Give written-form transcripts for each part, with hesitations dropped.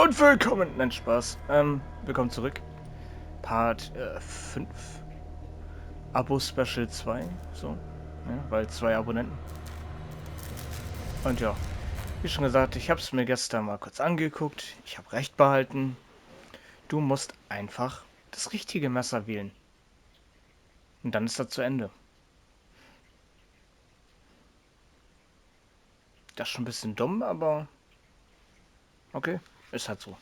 Und willkommen, nein, Spaß. Willkommen zurück. Part 5. Abo-Special 2, so. Ja, weil 2 Abonnenten. Und ja, wie schon gesagt, ich habe es mir gestern mal kurz angeguckt. Ich habe recht behalten. Du musst einfach das richtige Messer wählen. Und dann ist das zu Ende. Das ist schon ein bisschen dumm, aber okay, ist halt so.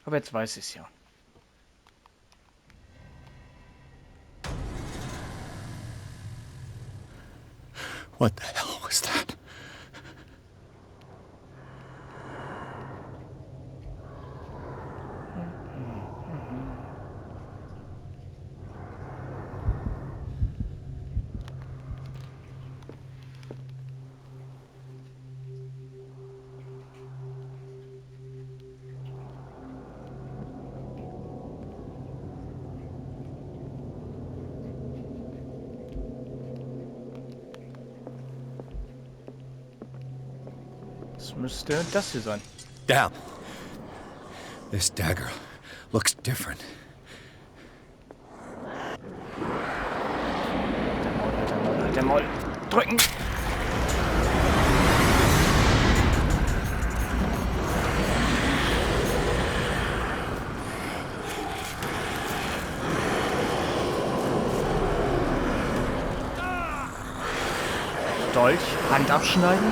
Aber jetzt weiß ich es ja. What the hell was that? Das müsste das hier sein. Damn. This dagger looks different. Der Maul. Drücken! Dolch, Hand abschneiden.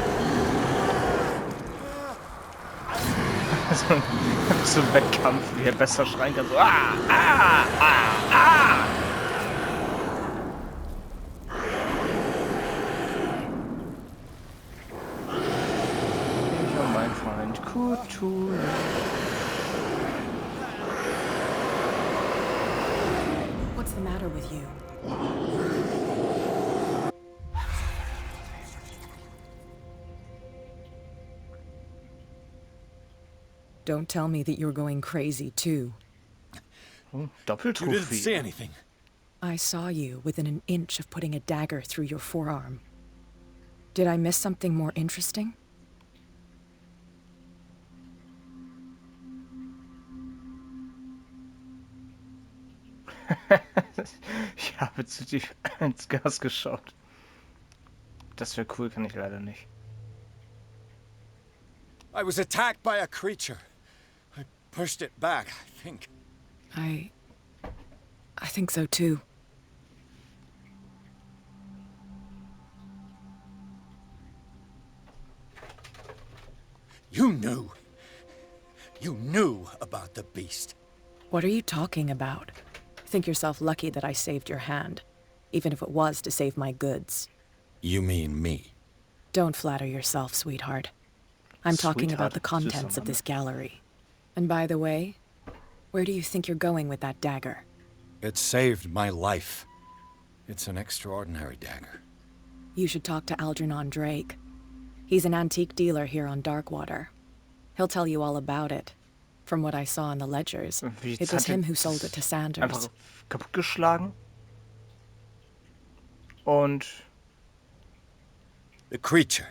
So ein Wettkampf, wie er besser schreien kann. So, Ich und mein Freund Cthulhu. What's the matter with you? Don't tell me that you're going crazy, too. Oh, You didn't Doppeltrophäe. see anything. I saw you within an inch of putting a dagger through your forearm. Did I miss something more interesting? Ich habe zu tief ins Gas geschaut. Das wäre cool, kann ich leider nicht. I was attacked by a creature. I pushed it back, I think. I think so, too. You knew. You knew about the beast. What are you talking about? Think yourself lucky that I saved your hand, even if it was to save my goods. You mean me? Don't flatter yourself, sweetheart. I'm talking about the Sweetheart, contents of süßer this gallery. And by the way, where do you think you're going with that dagger? It saved my life. It's an extraordinary dagger. You should talk to Algernon Drake. He's an antique dealer here on Darkwater. He'll tell you all about it. From what I saw in the ledgers, it was him who sold it to Sanders. Einfach kaputtgeschlagen. Und The creature.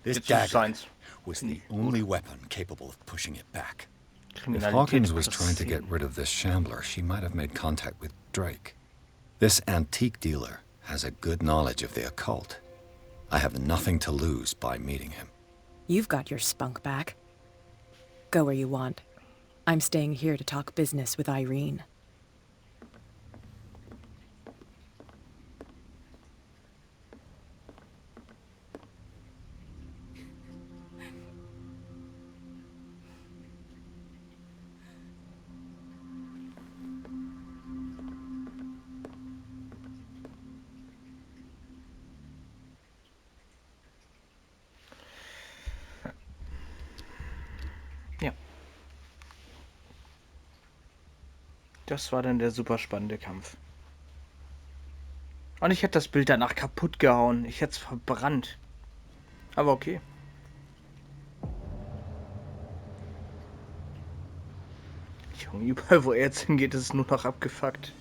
This jetzt ist dagger seins. was the only weapon capable of pushing it back. If Kriminalität Hawkins was trying to plus get 10. rid of this shambler, she might have made contact with Drake. This antique dealer has a good knowledge of the occult. I have nothing to lose by meeting him. You've got your spunk back. Go where you want. I'm staying here to talk business with Irene. Ja. Das war dann der super spannende Kampf. Und ich hätte das Bild danach kaputt gehauen. Ich hätte es verbrannt. Aber okay. Junge, überall wo er jetzt hingeht, ist es nur noch abgefuckt.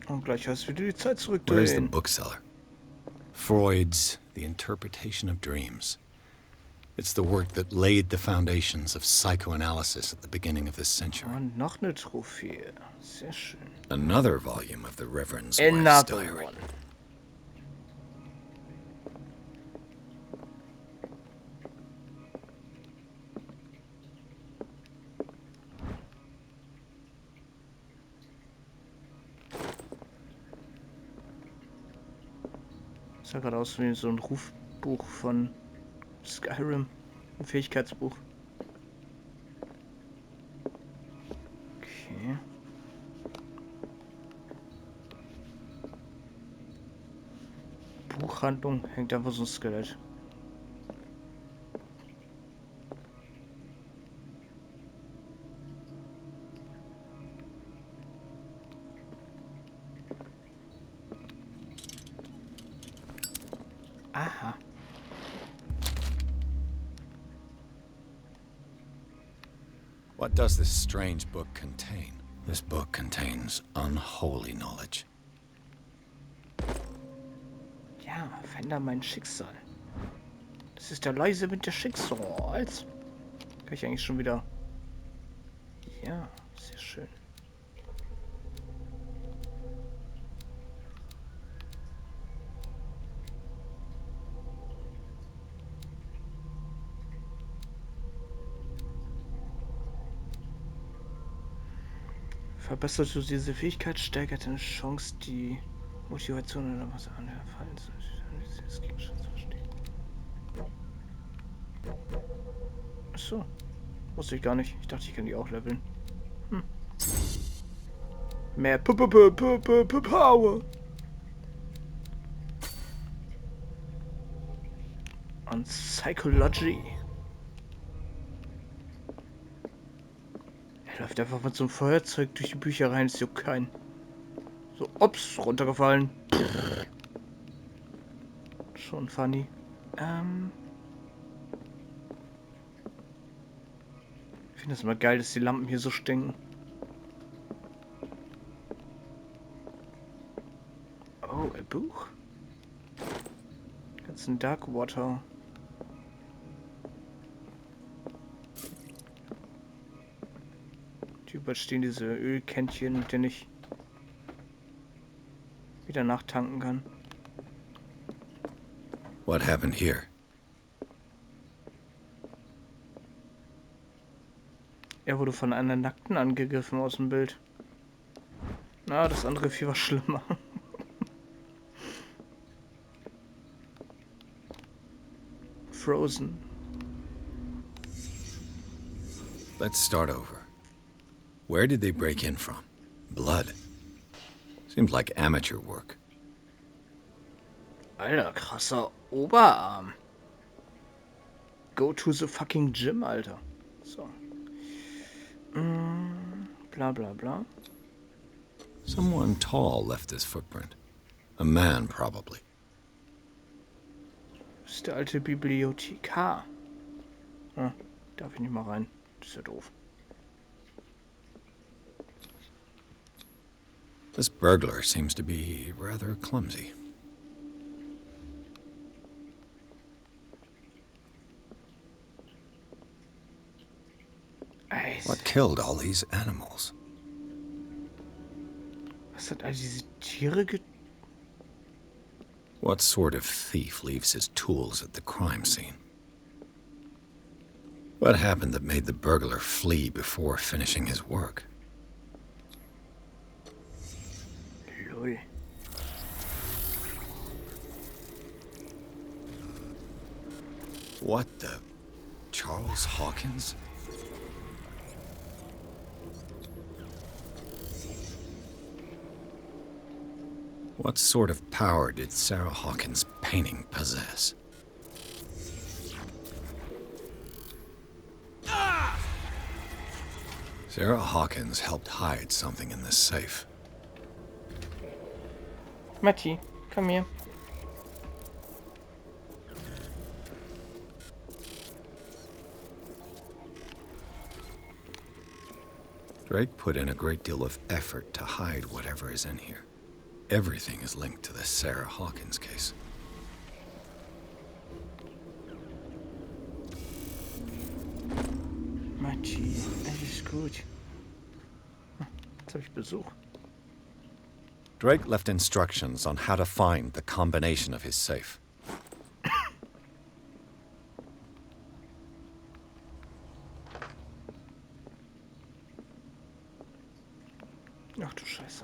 Und gleich heißt wieder die Zeit Where's the zurückdrehen. bookseller? Freud's The Interpretation of Dreams. It's the work that laid the foundations of psychoanalysis at the beginning of this century. Und noch eine Trophäe. Sehr schön. Another volume of the Reverend's wife's Another diary. one. Das sah gerade aus wie so ein Rufbuch von Skyrim. Ein Fähigkeitsbuch. Okay. Buchhandlung, hängt einfach so ein Skelett. Aha. What does this strange book contain? This book contains unholy knowledge. Ja, veränder mein Schicksal. Das ist der leise Wind des Schicksals. Kann ich eigentlich schon wieder... Ja, sehr schön. Verbesserst du diese Fähigkeit, steigert deine Chance, die Motivation oder was an der Fallen des Gegenstands verstehen. Achso. Wusste ich gar nicht. Ich dachte, ich kann die auch leveln. Mehr Power. Und Psychology. Er läuft einfach mit so einem Feuerzeug durch die Bücher rein, ist juckt keinen. So, ups, runtergefallen. Schon funny. Ich finde es immer geil, dass die Lampen hier so stinken. Oh, ein Buch? Ganzen Darkwater. Die überstehen diese Ölkännchen, mit denen ich wieder nachtanken kann. What happened here? Er wurde von einer Nackten angegriffen aus dem Bild. Na, das andere Vieh war schlimmer. Frozen. Let's start over. Where did they break in from? Blood. Seems like amateur work. Alter, krasser Oberarm. Go to the fucking gym, Alter. So. Bla bla bla. Someone tall left this footprint. A man, probably. Das ist der alte Bibliothekar. Ah, darf ich nicht mal rein. Das ist ja doof. This burglar seems to be rather clumsy. What killed all these animals? Was hat all diese Tiere What sort of thief leaves his tools at the crime scene? What happened that made the burglar flee before finishing his work? Lol. What the... Charles Hawkins? What sort of power did Sarah Hawkins' painting possess? Sarah Hawkins helped hide something in this safe. Matti, komm hier. Drake put in a great deal of effort to hide whatever is in here. Everything is linked to the Sarah Hawkins case. Machi, alles gut. Jetzt habe ich Besuch. Drake left instructions on how to find the combination of his safe. Ach du Scheiße.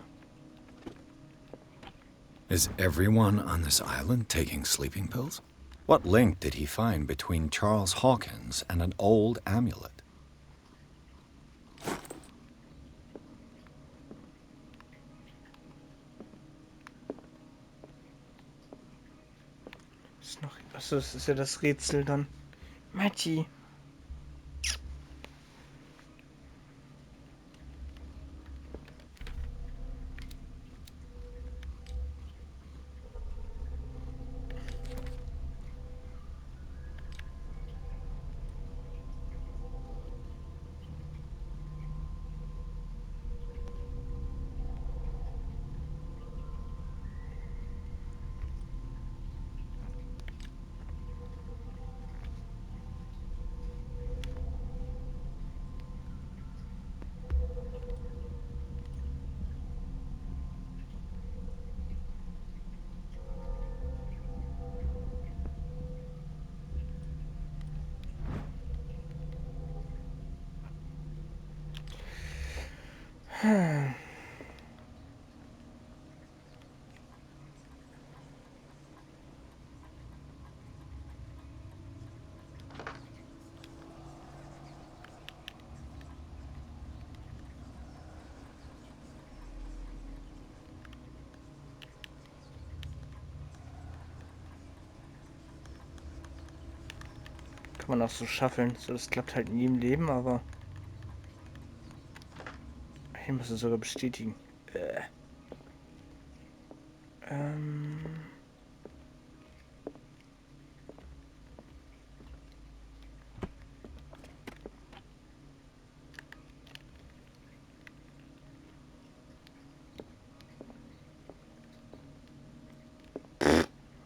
Is everyone on this island taking sleeping pills? What link did he find between Charles Hawkins and an old amulet? Ist noch. Achso, das ist ja das Rätsel dann. Machi. Kann man auch so schaffeln. So, das klappt halt nie im Leben, aber. Hier muss es sogar bestätigen. Ähm.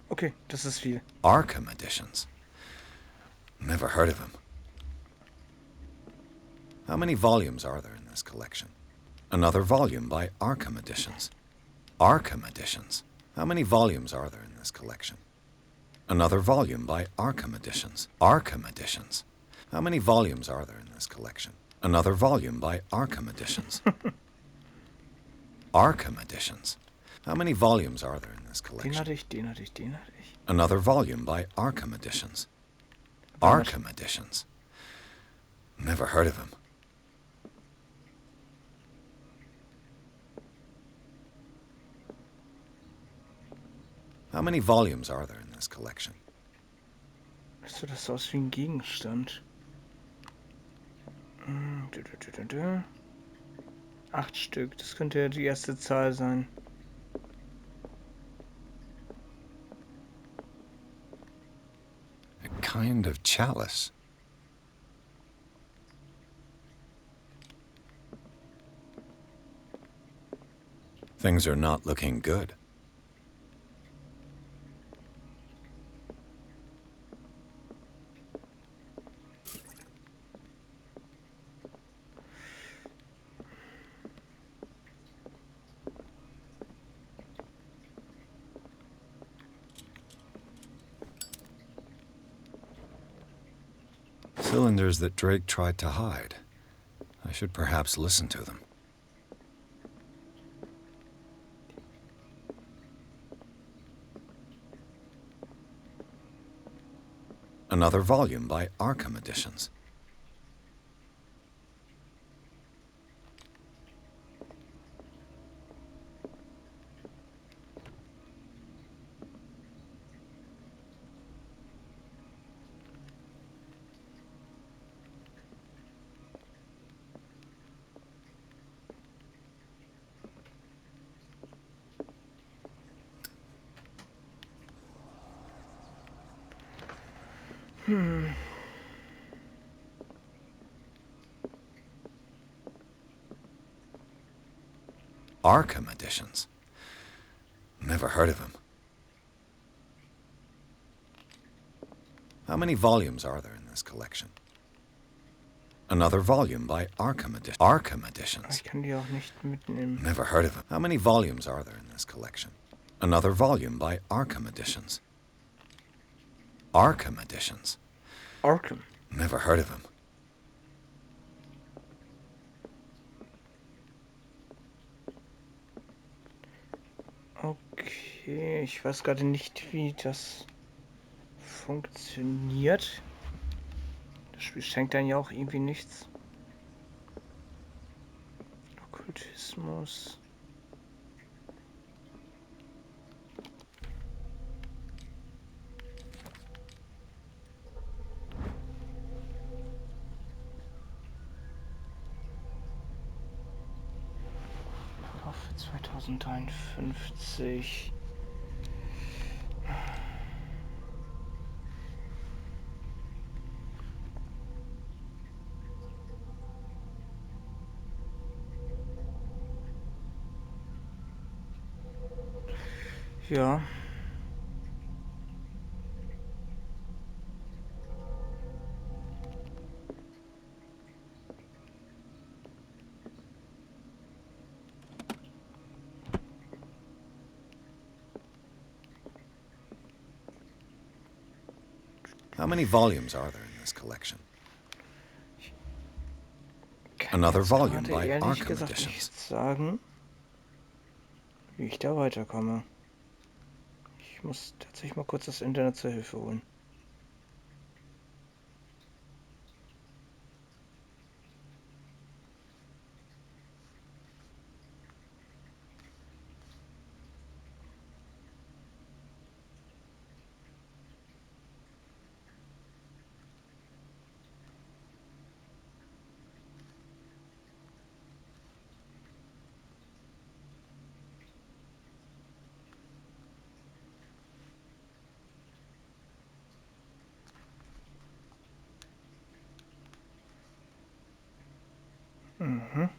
Okay, das ist viel. Arkham editions. Never heard of him. How many volumes are there in this collection? Another volume by Arkham editions. Arkham editions. How many volumes are there in this collection? Another volume by Arkham editions. Arkham editions. How many volumes are there in this collection? Another volume by Arkham editions. Arkham editions. How many volumes are there in this collection? Den hatte ich, den hatte ich, den hatte ich. Another volume by Arkham editions. Arkham editions. Never heard of him. How many volumes are there in this collection? So, das sah aus wie ein Gegenstand. 8 Stück, das könnte ja die erste Zahl sein. A kind of chalice. Things are not looking good. Cylinders that Drake tried to hide. I should perhaps listen to them. Another volume by Arkham editions. Arkham editions. Never heard of him. How many volumes are there in this collection? Another volume by Arkham Editions. Ich kann die auch nicht mitnehmen. Never heard of him. How many volumes are there in this collection? Another volume by Arkham Editions. Arkham Editions. Arkham. Never heard of him. Okay, ich weiß gerade nicht, wie das funktioniert. Das Spiel schenkt dann ja auch irgendwie nichts. Okkultismus. Für 2053. Ja. How many volumes are there in this collection? Another volume by Arkham Editions. Nicht sagen, wie ich da weiterkomme. Ich muss tatsächlich mal kurz das Internet zur Hilfe holen. Mhm.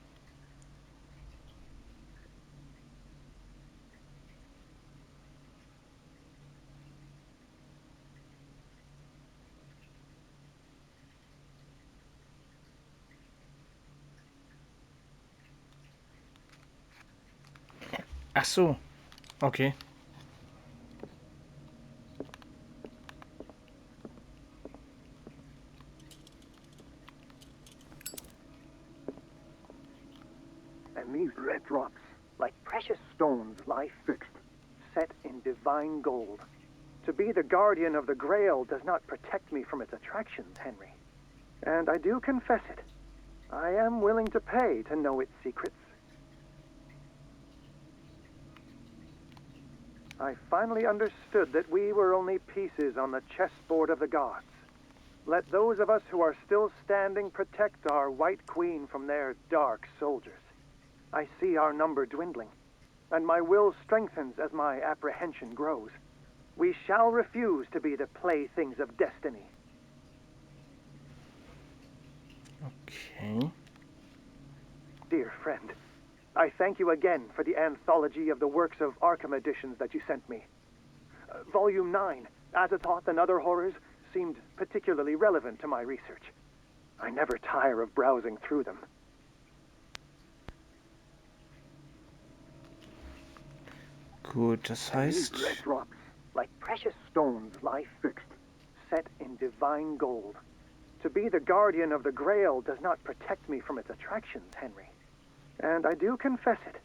Ach so, okay. And these red drops, like precious stones, lie fixed, set in divine gold. To be the guardian of the Grail does not protect me from its attractions, Henry. And I do confess it. I am willing to pay to know its secrets. I finally understood that we were only pieces on the chessboard of the gods. Let those of us who are still standing protect our White Queen from their dark soldiers. I see our number dwindling, and my will strengthens as my apprehension grows. We shall refuse to be the playthings of destiny. Okay. Dear friend, I thank you again for the anthology of the works of Arkham Editions that you sent me. Volume 9, Azathoth and Other Horrors, seemed particularly relevant to my research. I never tire of browsing through them. Gut, das heißt... Red drops, like precious stones, lie fixed, set in divine gold. To be the guardian of the Grail does not protect me from its attractions, Henry. And I do confess it.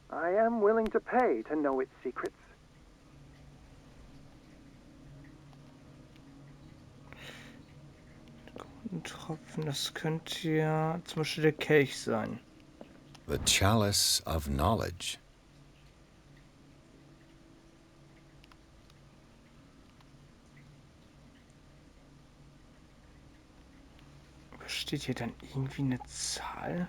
I am willing to pay to know its secrets. Tropfen, das könnte ja zum Beispiel der Kelch sein. The Chalice of Knowledge. Steht hier dann irgendwie eine Zahl?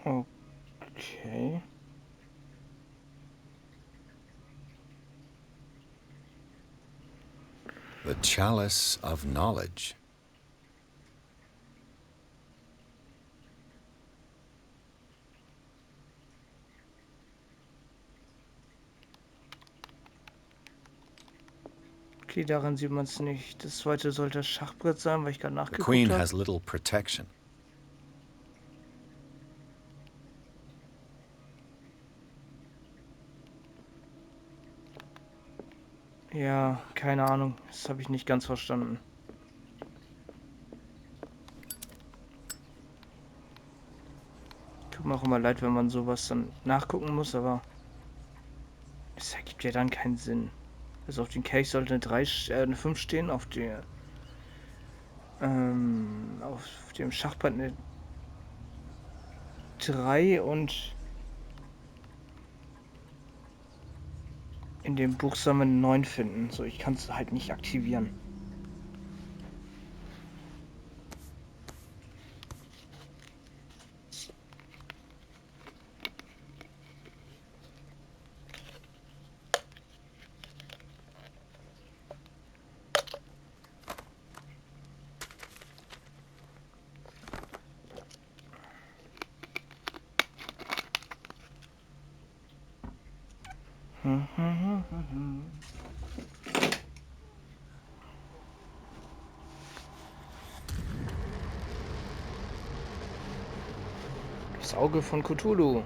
Okay. Chalice of Knowledge. Okay, daran sieht man es nicht. Das zweite sollte das Schachbrett sein, weil ich gerade The nachgeguckt queen habe. has little protection. Ja, keine Ahnung. Das habe ich nicht ganz verstanden. Tut mir auch immer leid, wenn man sowas dann nachgucken muss, aber es ergibt ja dann keinen Sinn. Also auf dem Kelch sollte eine 5 stehen, auf dem Schachbrett eine 3 und in dem Buch soll man eine 9 finden. So, ich kann es halt nicht aktivieren. Das Auge von Cthulhu.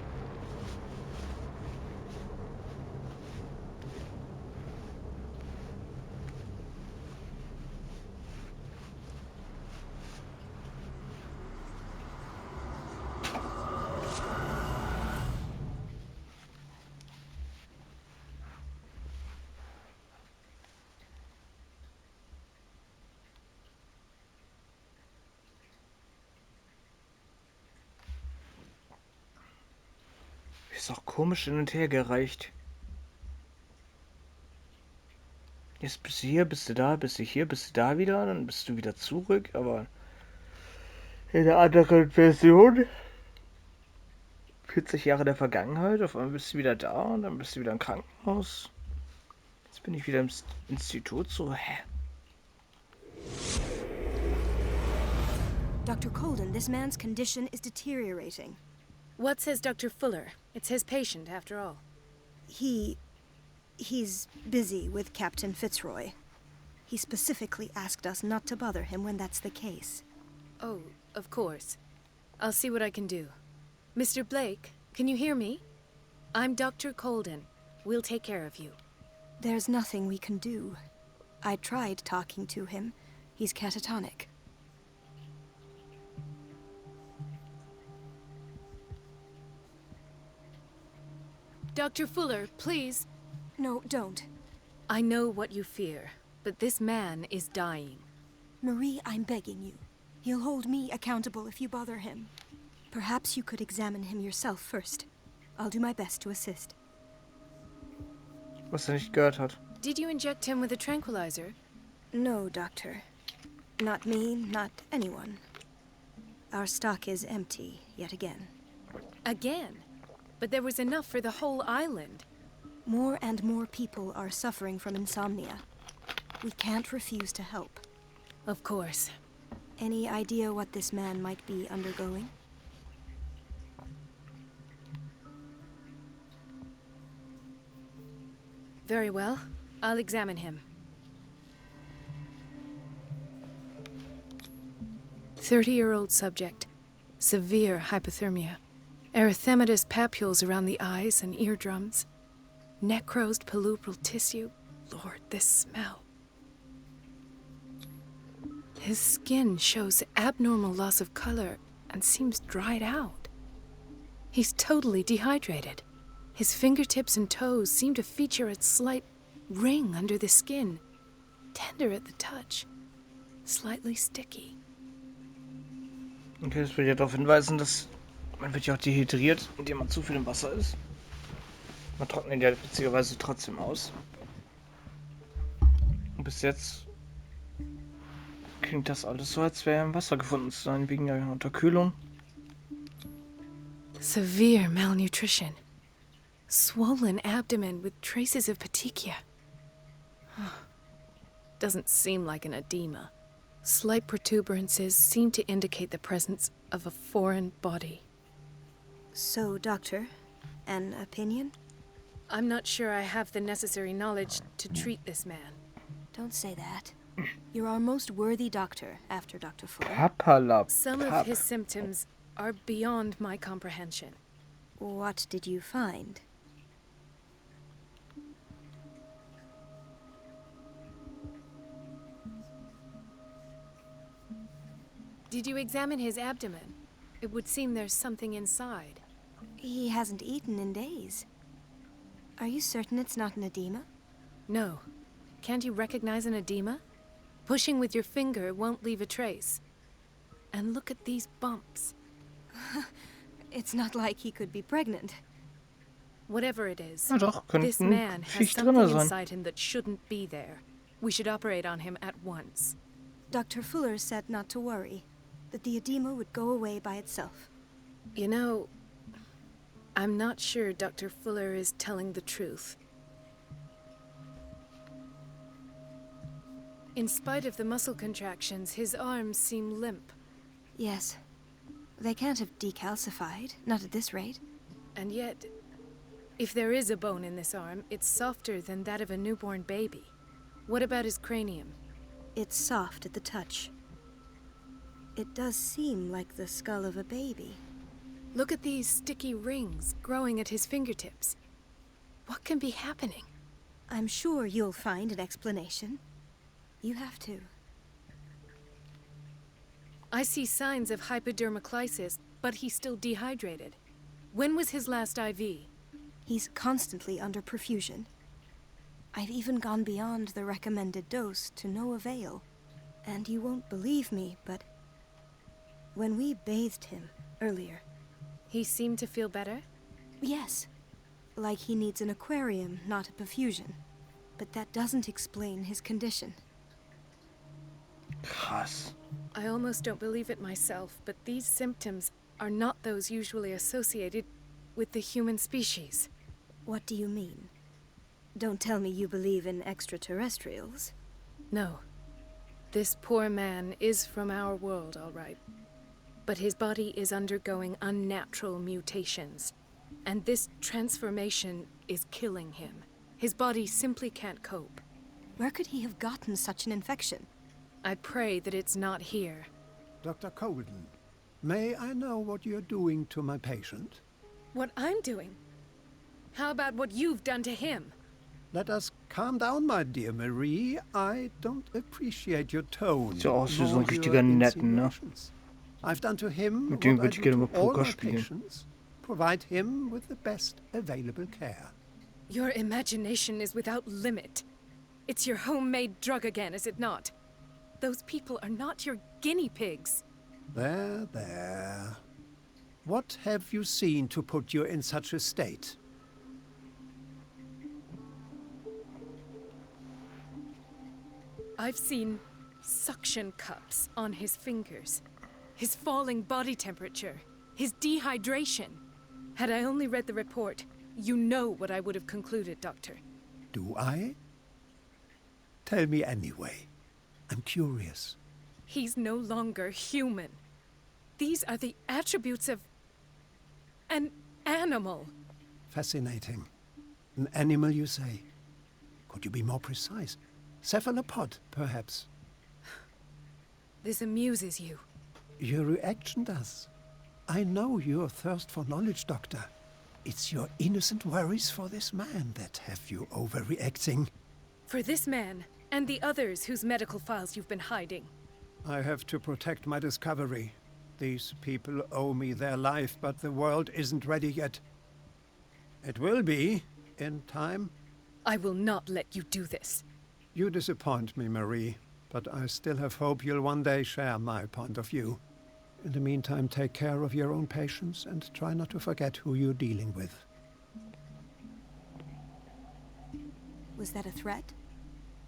Ist auch komisch hin und her gereicht. Jetzt bist du hier, bist du da, bist du hier, bist du da wieder, dann bist du wieder zurück, aber in der anderen Version 40 Jahre der Vergangenheit, auf einmal bist du wieder da und dann bist du wieder im Krankenhaus. Jetzt bin ich wieder im Institut, so, hä? Dr. Colden, this man's condition is deteriorating. What says Dr. Fuller? It's his patient, after all. He's busy with Captain Fitzroy. He specifically asked us not to bother him when that's the case. Oh, of course. I'll see what I can do. Mr. Blake, can you hear me? I'm Dr. Colden. We'll take care of you. There's nothing we can do. I tried talking to him. He's catatonic. Dr. Fuller, please. No, don't. I know what you fear, but this man is dying. Marie, I'm begging you. He'll hold me accountable if you bother him. Perhaps you could examine him yourself first. I'll do my best to assist. Was er nicht gehört hat. Did you inject him with a tranquilizer? No, Doctor. Not me, not anyone. Our stock is empty, yet again. Again? But there was enough for the whole island. More and more people are suffering from insomnia. We can't refuse to help. Of course. Any idea what this man might be undergoing? Very well. I'll examine him. 30-year-old subject. Severe hypothermia. Erythematous papules around the eyes and eardrums. Necrosed palpebral tissue. Lord, this smell. His skin shows abnormal loss of color and seems dried out. He's totally dehydrated. His fingertips and toes seem to feature a slight ring under the skin. Tender at the touch. Slightly sticky. Okay, das will ja darauf hinweisen, dass man wird ja auch dehydriert, indem man zu viel im Wasser ist. Man trocknet ja witzigerweise trotzdem aus. Und bis jetzt klingt das alles so, als wäre er im Wasser gefunden zu sein, wegen der Unterkühlung. Severe malnutrition. Swollen abdomen with traces of petechia. doesn't seem like an edema. Slight protuberances seem to indicate the presence of a foreign body. So, Doctor, an opinion? I'm not sure I have the necessary knowledge to treat this man. Don't say that. You're our most worthy doctor after Dr. Fuller. Papperlapapp. Some of his symptoms are beyond my comprehension. What did you find? Did you examine his abdomen? It would seem there's something inside. He hasn't eaten in days. Are you certain it's not an edema? No. Can't you recognize an edema? Pushing with your finger won't leave a trace. And look at these bumps. It's not like he could be pregnant. Whatever it is, Ja doch, this könnten man has Schicht something drinne sein. inside him that shouldn't be there. We should operate on him at once. Dr. Fuller said not to worry, that the edema would go away by itself. You know, I'm not sure Dr. Fuller is telling the truth. In spite of the muscle contractions, his arms seem limp. Yes. They can't have decalcified, not at this rate. And yet, if there is a bone in this arm, it's softer than that of a newborn baby. What about his cranium? It's soft at the touch. It does seem like the skull of a baby. Look at these sticky rings growing at his fingertips. What can be happening? I'm sure you'll find an explanation. You have to. I see signs of hypodermoclysis, but he's still dehydrated. When was his last IV? He's constantly under perfusion. I've even gone beyond the recommended dose to no avail. And you won't believe me, but when we bathed him earlier... He seemed to feel better? Yes. Like he needs an aquarium, not a perfusion. But that doesn't explain his condition. Krass. I almost don't believe it myself, but these symptoms are not those usually associated with the human species. What do you mean? Don't tell me you believe in extraterrestrials. No. This poor man is from our world, all right. But his body is undergoing unnatural mutations. And this transformation is killing him. His body simply can't cope. Where could he have gotten such an infection? I pray that it's not here. Dr. Colden, may I know what you're doing to my patient? What I'm doing? How about what you've done to him? Let us calm down, my dear Marie. I don't appreciate your tone. Sieht ja aus wie so ein nor richtiger your Netten, ne? insinuations. I've done to him Mit dem what I würde ich do gerne to mal all Poker my spielen. patients. Provide him with the best available care. Your imagination is without limit. It's your homemade drug again, is it not? Those people are not your guinea pigs. There, there. What have you seen to put you in such a state? I've seen suction cups on his fingers, his falling body temperature, his dehydration. Had I only read the report, you know what I would have concluded, Doctor. Do I? Tell me anyway. I'm curious. He's no longer human. These are the attributes of an animal. Fascinating. An animal, you say? Could you be more precise? Cephalopod, perhaps? This amuses you. Your reaction does. I know your thirst for knowledge, Doctor. It's your innocent worries for this man that have you overreacting. For this man, and the others whose medical files you've been hiding. I have to protect my discovery. These people owe me their life, but the world isn't ready yet. It will be, in time. I will not let you do this. You disappoint me, Marie, but I still have hope you'll one day share my point of view. In the meantime, take care of your own patients and try not to forget who you're dealing with. Was that a threat?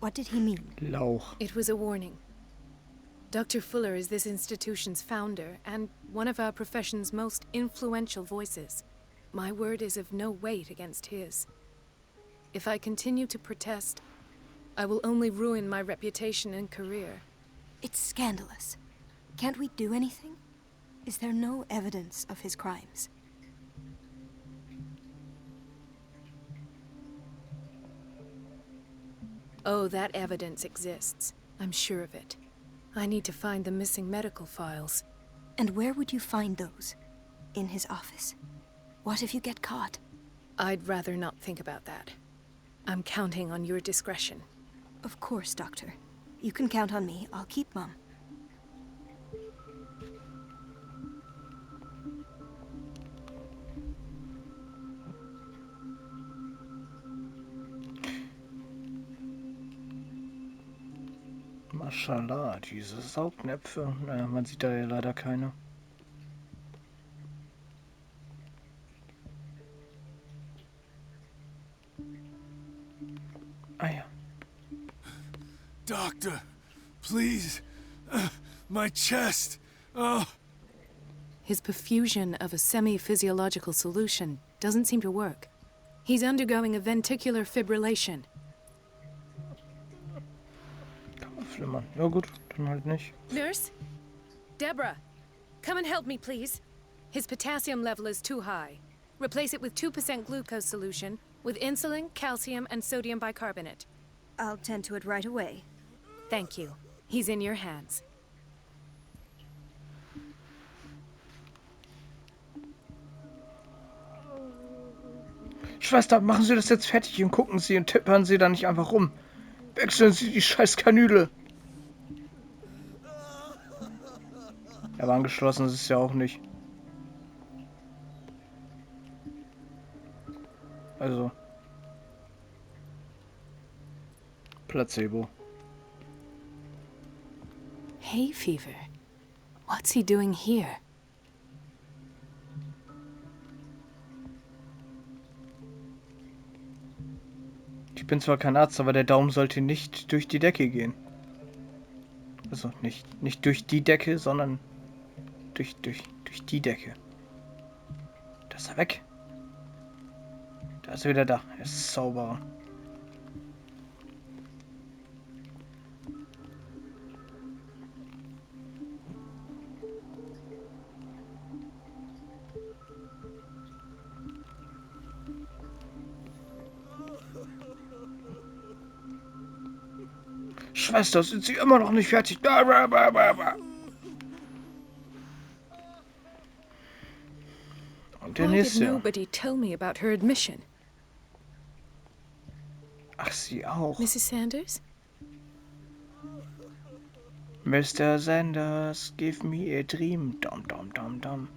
What did he mean? Lauch. It was a warning. Dr. Fuller is this institution's founder and one of our profession's most influential voices. My word is of no weight against his. If I continue to protest, I will only ruin my reputation and career. It's scandalous. Can't we do anything? Is there no evidence of his crimes? Oh, that evidence exists. I'm sure of it. I need to find the missing medical files. And where would you find those? In his office? What if you get caught? I'd rather not think about that. I'm counting on your discretion. Of course, Doctor. You can count on me. I'll keep mum. Maschallah, diese Saugnäpfe. Naja, man sieht da ja leider keine. Ah ja. Doctor, please. My chest. Oh. His perfusion of a semi-physiological solution doesn't seem to work. He's undergoing a ventricular fibrillation. Flimmern. Ja gut, dann halt nicht. Nurse? Deborah, come and help me, please. His potassium level is too high. Replace it with 2% glucose solution with insulin, calcium, and sodium bicarbonate. I'll tend to it right away. Thank you. He's in your hands. Schwester, machen Sie das jetzt fertig und gucken Sie und tippern Sie da nicht einfach rum. Wechseln Sie die scheiß Kanüle. Aber angeschlossen ist es ja auch nicht. Also. Placebo. Hay fever. What's he doing here? Ich bin zwar kein Arzt, aber der Daumen sollte nicht durch die Decke gehen. Also nicht durch die Decke, sondern durch die Decke. Da ist er weg. Da ist er wieder da. Er ist Zauberer. Schwester, sind Sie immer noch nicht fertig? Und der Why did nächste. nobody tell me about her admission? Ach, sie auch. Mrs. Sanders? Mr. Sanders, give me a dream. Dum, dum, dum, dum.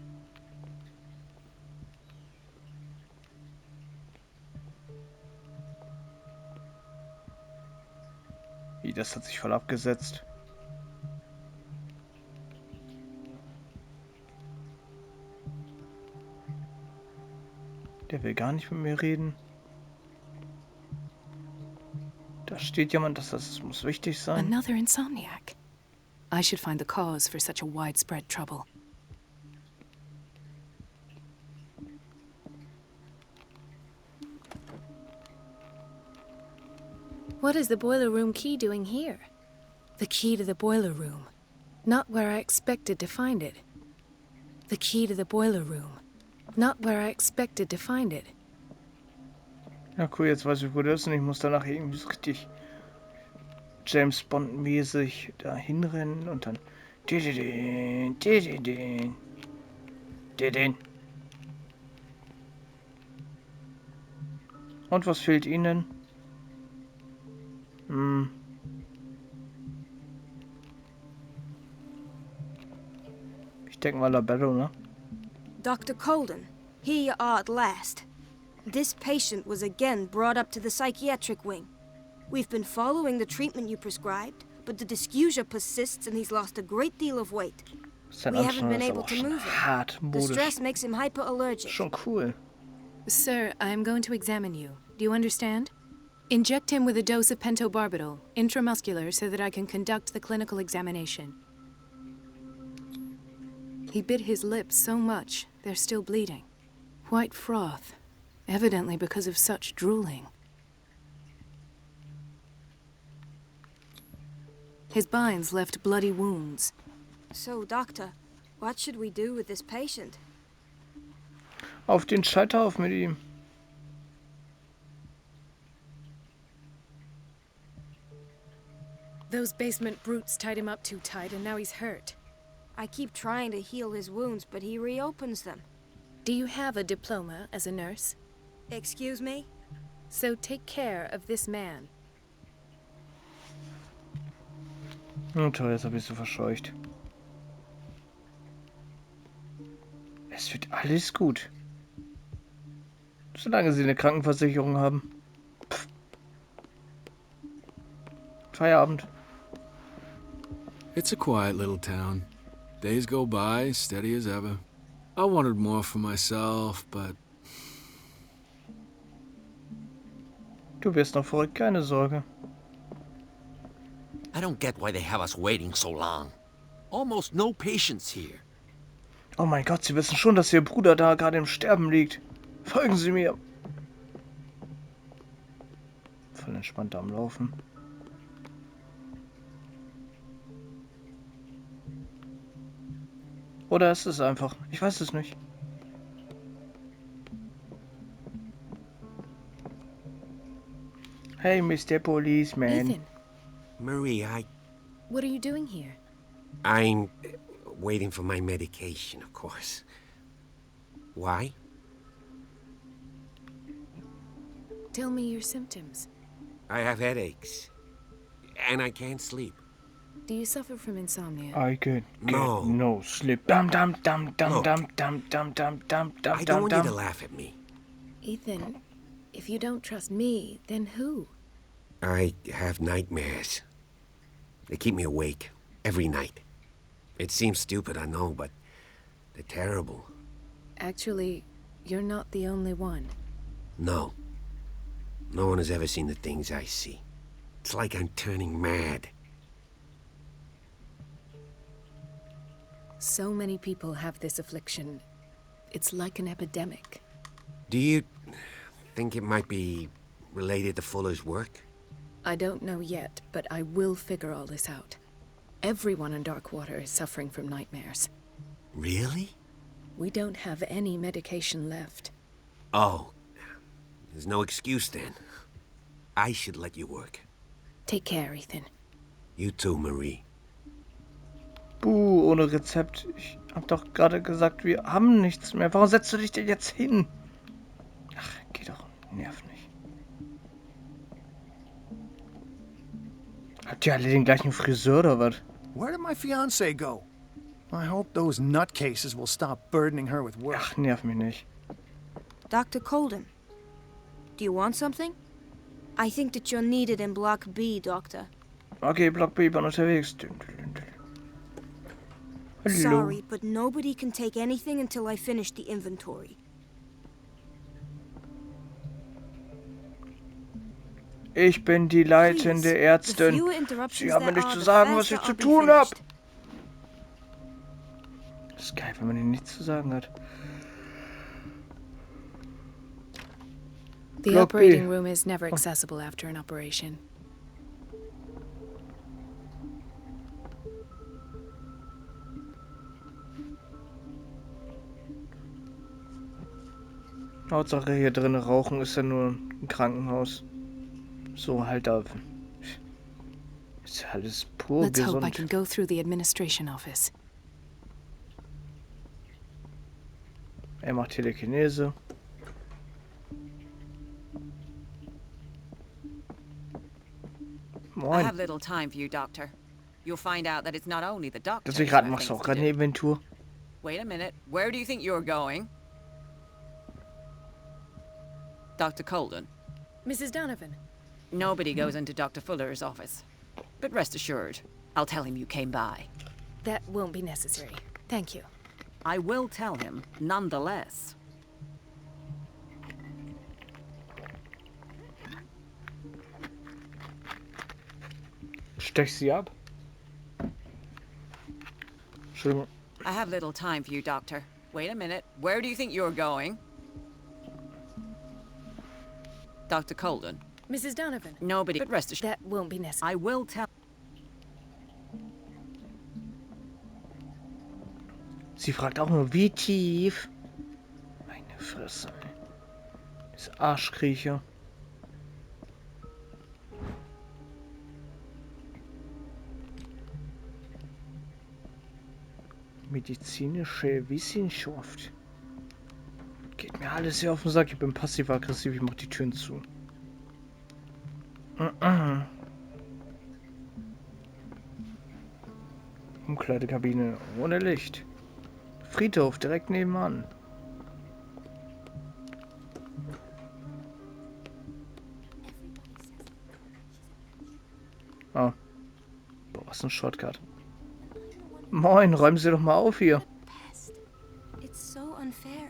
Wie, das hat sich voll abgesetzt. Der will gar nicht mit mir reden. Da steht jemand, das muss wichtig sein. Another insomniac. I should find the cause for such a widespread trouble. What is the boiler room key doing here? The key to the boiler room. Not where I expected to find it. The key to the boiler room. Not where I expected to find it. Ja cool, jetzt weiß ich, wo das ist und ich muss danach irgendwie so richtig James Bond-mäßig da hinrennen und dann Und was fehlt Ihnen? Ich denke mal Labello, ne? Dr. Colden, here you are at last. This patient was again brought up to the psychiatric wing. We've been following the treatment you prescribed, but the dysgeusia persists and he's lost a great deal of weight. Sein We haven't Anstrengend been ist able aber to schon move him. hart The modisch. stress makes him hyperallergic. Schon cool. Sir, I'm going to examine you. Do you understand? Inject him with a dose of pentobarbital, intramuscular, so that I can conduct the clinical examination. He bit his lips so much, they're still bleeding. White froth, evidently because of such drooling. His binds left bloody wounds. So, Doctor, what should we do with this patient? Auf den Scheiterhaufen mit ihm. Those basement brutes tied him up too tight, and now he's hurt. I keep trying to heal his wounds, but he reopens them. Do you have a diploma as a nurse? Excuse me? So take care of this man. Oh, toll, jetzt habe ich so verscheucht. Es wird alles gut. Solange sie eine Krankenversicherung haben. Pff. Feierabend. It's a quiet little town. Days go by, steady as ever. I wanted more for myself, but... Du wirst noch verrückt, keine Sorge. I don't get why they have us waiting so long. Almost no patients here. Oh mein Gott, Sie wissen schon, dass Ihr Bruder da gerade im Sterben liegt. Folgen Sie mir. Voll entspannt am Laufen. Oder ist es einfach? Ich weiß es nicht. Hey, Mr. Policeman. Ethan, Marie, what are you doing here? I'm waiting for my medication, of course. Why? Tell me your symptoms. I have headaches. And I can't sleep. Do you suffer from insomnia? I get No. no sleep. Dum dum dum dum Look. dum dum dum dum dum dum I don't dum want you to dum. laugh at me. Ethan, if you don't trust me, then who? I have nightmares. They keep me awake every night. It seems stupid, I know, but they're terrible. Actually, you're not the only one. No. No one has ever seen the things I see. It's like I'm turning mad. So many people have this affliction. It's like an epidemic. Do you think it might be related to Fuller's work? I don't know yet, but I will figure all this out. Everyone in Darkwater is suffering from nightmares. Really? We don't have any medication left. Oh. There's no excuse then. I should let you work. Take care, Ethan. You too, Marie. Ohne Rezept. Ich hab doch gerade gesagt, wir haben nichts mehr. Warum setzt du dich denn jetzt hin? Ach, geh doch. Nerv nicht. Habt ihr alle den gleichen Friseur oder was? Where did my fiancée go? I hope those nutcases will stop burdening her with work. Ach, nerv mich nicht. Dr. Colden, do you want something? I think that you're needed in Block B, Doctor. Okay, Block B, bin unterwegs. Hallo. Sorry, but nobody can take anything until I finish the inventory. Ich bin die leitende Please, Ärztin. the fewer interruptions Sie haben mir there nicht are, zu the sagen, was faster ich zu I'll be tun habe. finished. Das ist geil, wenn man ihnen nichts zu sagen hat. The Block B. operating room is never accessible after an operation. Hauptsache hier drinnen rauchen ist ja nur ein Krankenhaus. So halt da. Ist ja alles pur Let's hope I gesund. can go through the administration office. Er macht Telekinese. I Moin. have little time for you, Doctor. You'll find out that it's not only the doctor. Dass ich who gerade have machst du things auch to gerade do. eine Inventur. Wait a minute. Where do you think you're going? Dr. Colden. Mrs. Donovan. Nobody goes into Dr. Fuller's office. But rest assured, I'll tell him you came by. That won't be necessary. Thank you. I will tell him, nonetheless. Stech sie ab. Entschuldigung. I have little time for you, Doctor. Wait a minute. Where do you think you're going? Dr. Colden. Mrs. Donovan. Nobody. But rest assured, That won't be necessary. I will tell. Sie fragt auch nur, wie tief? Meine Fresse, ey. Diese Arschkriecher. Medizinische Wissenschaft. Geht mir alles hier auf den Sack. Ich bin passiv-aggressiv. Ich mach die Türen zu. Umkleidekabine ohne Licht. Friedhof direkt nebenan. Ah. Boah, was ein Shortcut. Moin, räumen Sie doch mal auf hier. It's so unfair.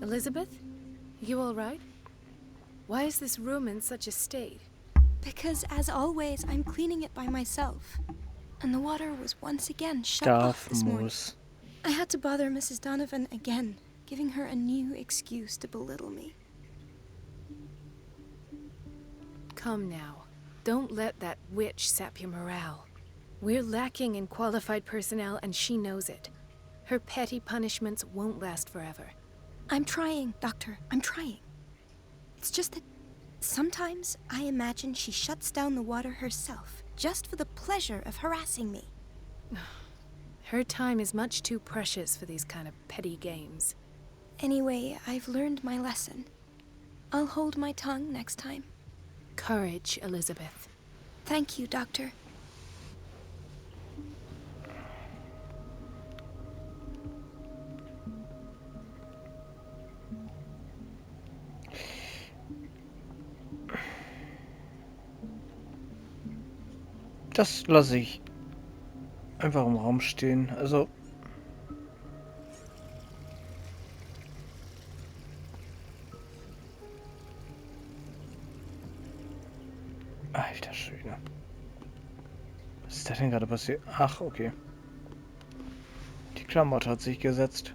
Elizabeth? You all right? Why is this room in such a state? Because, as always, I'm cleaning it by myself. And the water was once again shut off this morning. I had to bother Mrs. Donovan again, giving her a new excuse to belittle me. Come now. Don't let that witch sap your morale. We're lacking in qualified personnel, and she knows it. Her petty punishments won't last forever. I'm trying, Doctor. I'm trying. It's just that sometimes I imagine she shuts down the water herself, just for the pleasure of harassing me. Her time is much too precious for these kind of petty games. Anyway, I've learned my lesson. I'll hold my tongue next time. Courage, Elizabeth. Thank you, Doctor. Das lasse ich einfach im Raum stehen. Also alter Schwede. Was ist da denn gerade passiert? Ach, okay. Die Klamotte hat sich gesetzt.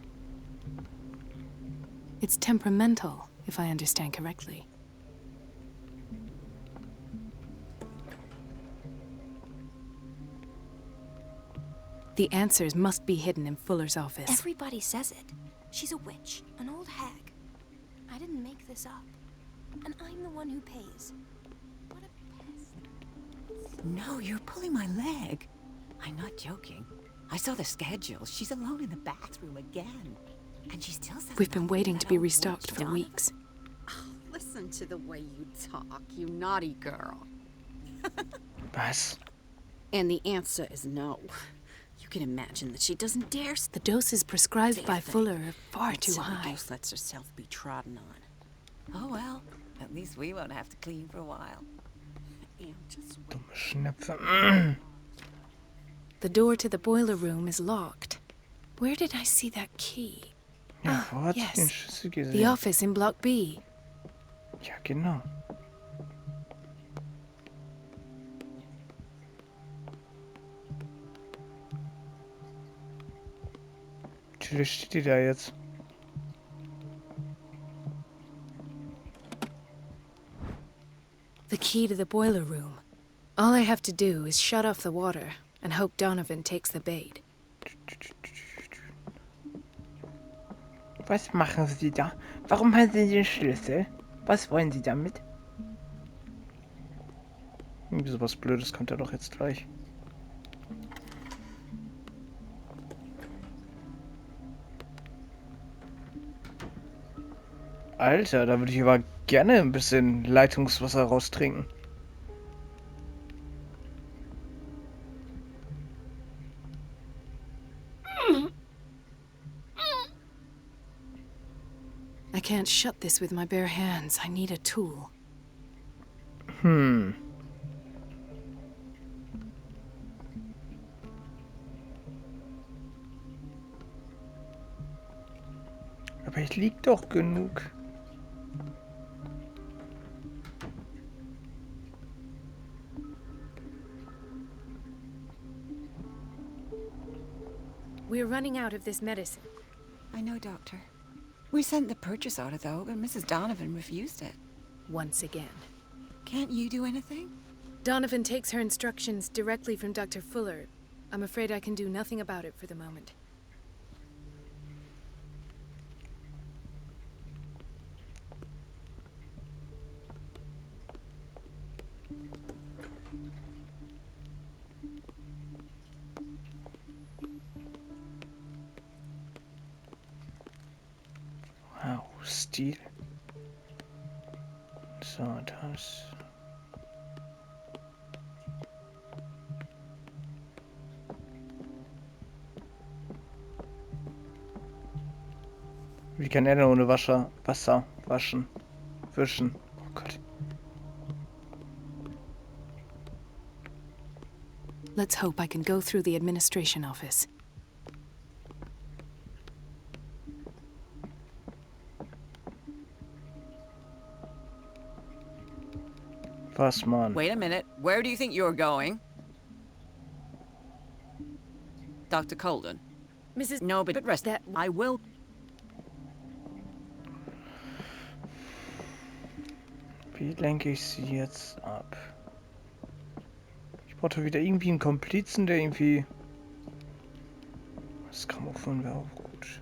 It's temperamental, if I understand correctly. The answers must be hidden in Fuller's office. Everybody says it. She's a witch, an old hag. I didn't make this up. And I'm the one who pays. What a pest. No, you're pulling my leg. I'm not joking. I saw the schedule. She's alone in the bathroom again. And she still says We've been waiting to be restocked for weeks. Oh, listen to the way you talk, you naughty girl. Was? And the answer is no. You can imagine that she doesn't dare. The doses prescribed by Fuller are far too Silly high. goose lets herself be trodden on. Oh well, at least we won't have to clean for a while. And just wait. Dumme Schnepfe. The door to the boiler room is locked. Where did I see that key? Ja, wo hat sie den Yes. Schlüssel The gesehen? office in Block B. Ja, genau. Natürlich steht die da jetzt. The key to the boiler room. All I have to do is shut off the water and hope Donovan takes the bait. Was machen Sie da? Warum haben Sie den Schlüssel? Was wollen Sie damit? Irgendwie sowas Blödes kommt ja doch jetzt gleich. Alter, da würde ich aber gerne ein bisschen Leitungswasser raustrinken. I can't shut this with my bare hands. I need a tool. Aber ich lieg doch genug. We're running out of this medicine. I know, Doctor. We sent the purchase order, though, but Mrs. Donovan refused it. Once again. Can't you do anything? Donovan takes her instructions directly from Dr. Fuller. I'm afraid I can do nothing about it for the moment. Wow, Stil. So, das. Wie kann er denn ohne Wasser waschen? Wischen. Oh Gott. Let's hope I can go through the administration office. Was, Mann? Wait a minute. Where do you think you're going? Dr. Colden. Mrs. No, but rest. That I will. Wie lenke ich sie jetzt ab? Ich brauche wieder irgendwie einen Komplizen, der irgendwie... Das Grammophon wäre auch gut.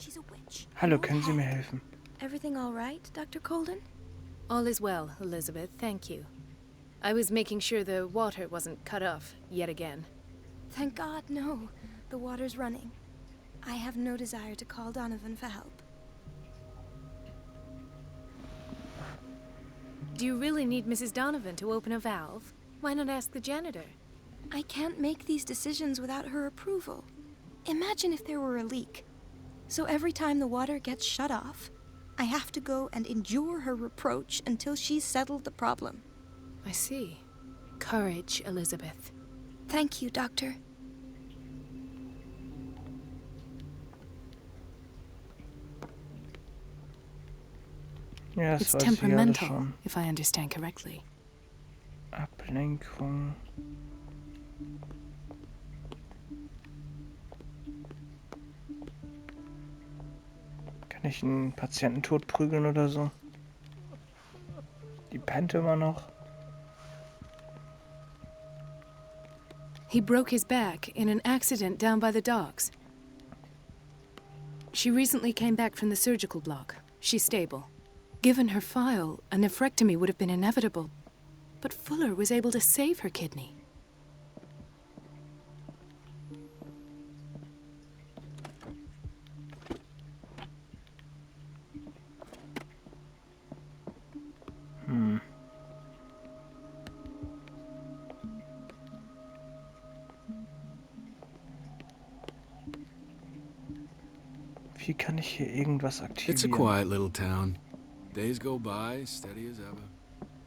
She's a witch. Hallo, können Sie mir helfen? Everything all right, Dr. Colden? All is well, Elizabeth, thank you. I was making sure the water wasn't cut off yet again. Thank God, no. The water's running. I have no desire to call Donovan for help. Do you really need Mrs. Donovan to open a valve? Why not ask the janitor? I can't make these decisions without her approval. Imagine if there were a leak. So every time the water gets shut off, I have to go and endure her reproach until she's settled the problem. I see. Courage, Elizabeth. Thank you, Doctor. Ja, das It's weiß ich alles temperamental, schon. if I understand correctly. Ablenkung. Kann ich einen Patienten totprügeln oder so? Die pennt immer noch. He broke his back in an accident down by the docks. She recently came back from the surgical block. She's stable. Given her file, a nephrectomy would have been inevitable. But Fuller was able to save her kidney. Wie kann ich hier irgendwas aktivieren? It's a quiet little town. Days go by, steady as ever.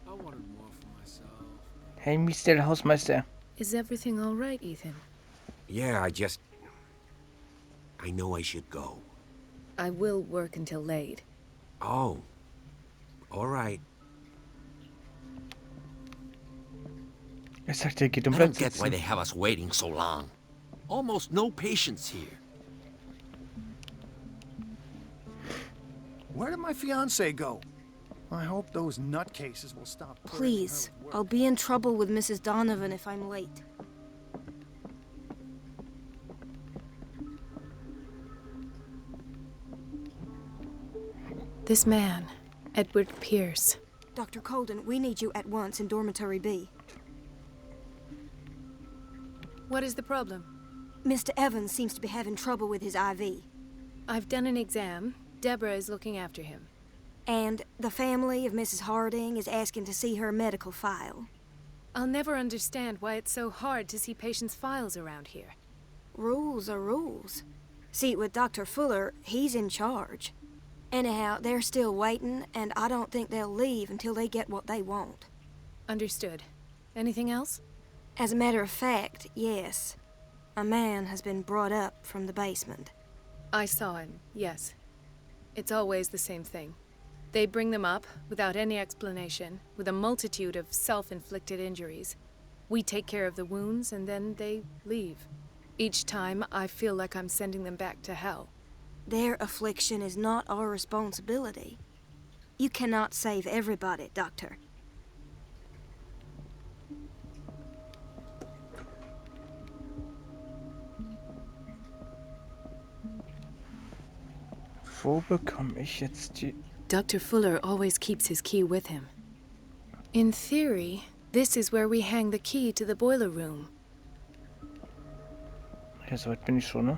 I wanted more for myself. Hey, Mr. Hausmeister. Is everything all right, Ethan? Yeah, I know I should go. I will work until late. Oh. All right. Er sagt, er geht I don't get Bett why sitzen. they have us waiting so long. Almost no patients here. Where did my fiancé go? I hope those nutcases will stop. burdening her Please, with work. I'll be in trouble with Mrs. Donovan if I'm late. This man, Edward Pierce. Dr. Colden, we need you at once in Dormitory B. What is the problem? Mr. Evans seems to be having trouble with his IV. I've done an exam. Deborah is looking after him. And the family of Mrs. Harding is asking to see her medical file. I'll never understand why it's so hard to see patients' files around here. Rules are rules. See, with Dr. Fuller, he's in charge. Anyhow, they're still waiting, and I don't think they'll leave until they get what they want. Understood. Anything else? As a matter of fact, yes. A man has been brought up from the basement. I saw him, yes. It's always the same thing. They bring them up without any explanation, with a multitude of self-inflicted injuries. We take care of the wounds, and then they leave. Each time, I feel like I'm sending them back to hell. Their affliction is not our responsibility. You cannot save everybody, Doctor. Wo bekomme ich jetzt die... Dr. Fuller always keeps his key with him. In theory, this is where we hang the key to the boiler room. Ja, soweit bin ich schon, ne?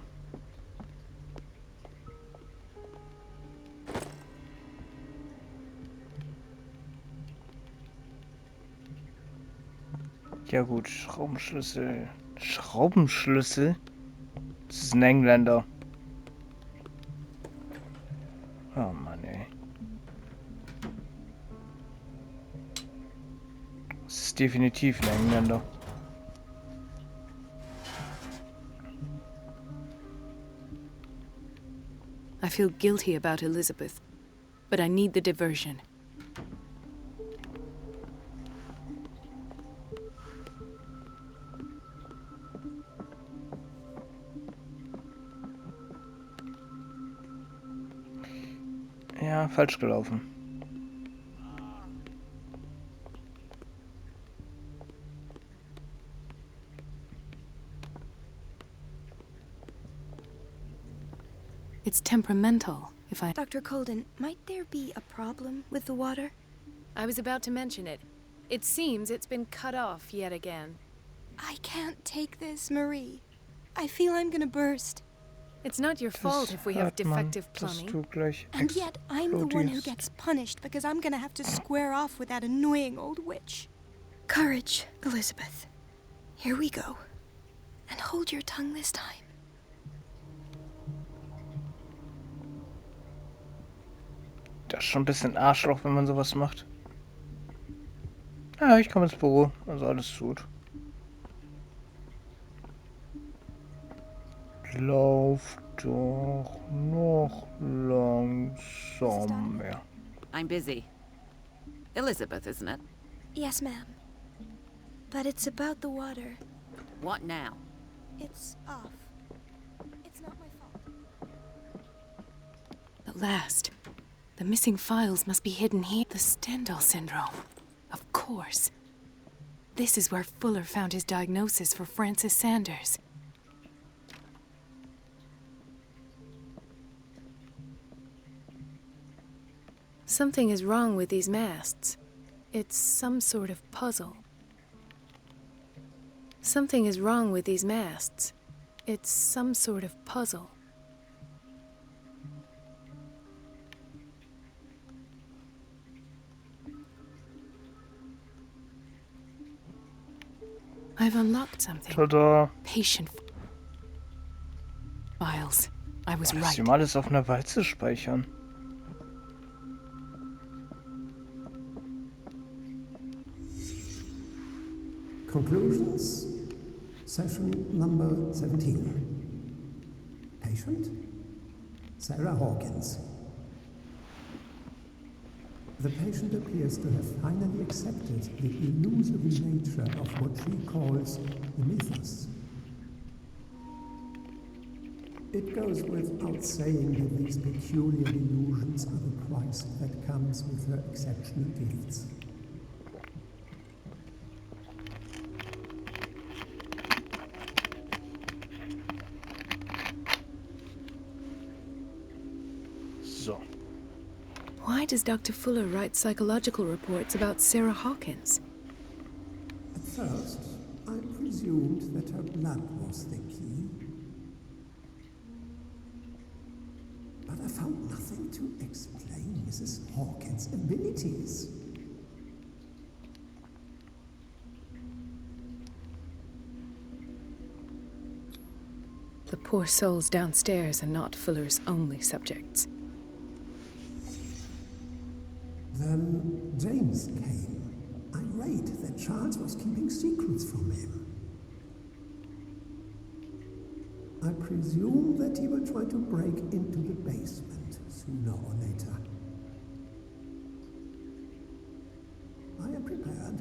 Ja gut, Schraubenschlüssel. Schraubenschlüssel? Das ist ein Engländer. Oh Mann, ey. Das ist definitiv ein Engländer. I feel guilty about Elizabeth, but I need the diversion. Ja, falsch gelaufen. It's temperamental, if I... Dr. Colden, might there be a problem with the water? I was about to mention it. It seems it's been cut off yet again. I can't take this, Marie. I feel I'm gonna burst. It's not your fault if we have defective plumbing. And yet, I'm the one who gets punished because I'm gonna have to square off with that annoying old witch. Courage, Elizabeth. Here we go. And hold your tongue this time. Das ist schon ein bisschen Arschloch, wenn man sowas macht. Ja, ich komme ins Büro, also alles gut. Lauf doch noch langsamer. I'm busy. Elizabeth, isn't it? Yes, ma'am. But it's about the water. What now? It's off. It's not my fault. At last. The missing files must be hidden here. The Stendhal syndrome. Of course. This is where Fuller found his diagnosis for Francis Sanders. Something is wrong with these masts. It's some sort of puzzle. Something is wrong with these masts. It's some sort of puzzle. I've unlocked something. Tada! Patient files. I was Das right. ist alles auf einer Walze speichern. Conclusions. Session number 17. Patient? Sarah Hawkins. The patient appears to have finally accepted the illusory nature of what she calls the mythos. It goes without saying that these peculiar illusions are the price that comes with her exceptional gifts. So. Why does Dr. Fuller write psychological reports about Sarah Hawkins? At first, I presumed that her blood was the key. But I found nothing to explain Mrs. Hawkins' abilities. The poor souls downstairs are not Fuller's only subjects. Then James came, irate that Charles was keeping secrets from him. I presume that he will try to break into the basement sooner or later. I am prepared.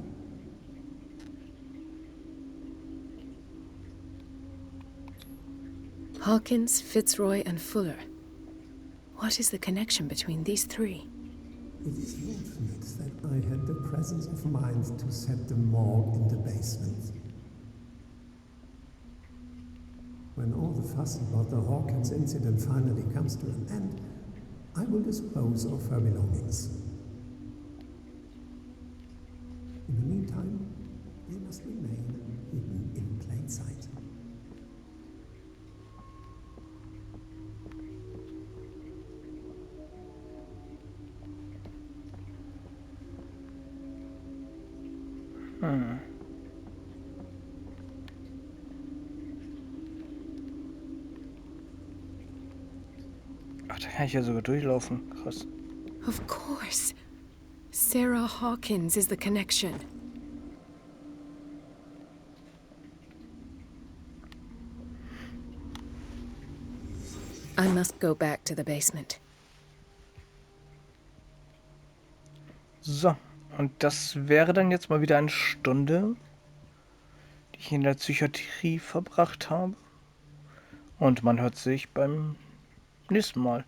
Hawkins, Fitzroy, and Fuller. What is the connection between these three? It is fortunate that I had the presence of mind to set them all in the basement. When all the fuss about the Hawkins incident finally comes to an end, I will dispose of her belongings. In the meantime, they must remain hidden in plain sight. Ach, da kann ich ja sogar durchlaufen. Krass. Of course. Sarah Hawkins is the connection. I must go back to the basement. So, und das wäre dann jetzt mal wieder eine Stunde, die ich in der Psychiatrie verbracht habe. Und man hört sich beim nächsten Mal.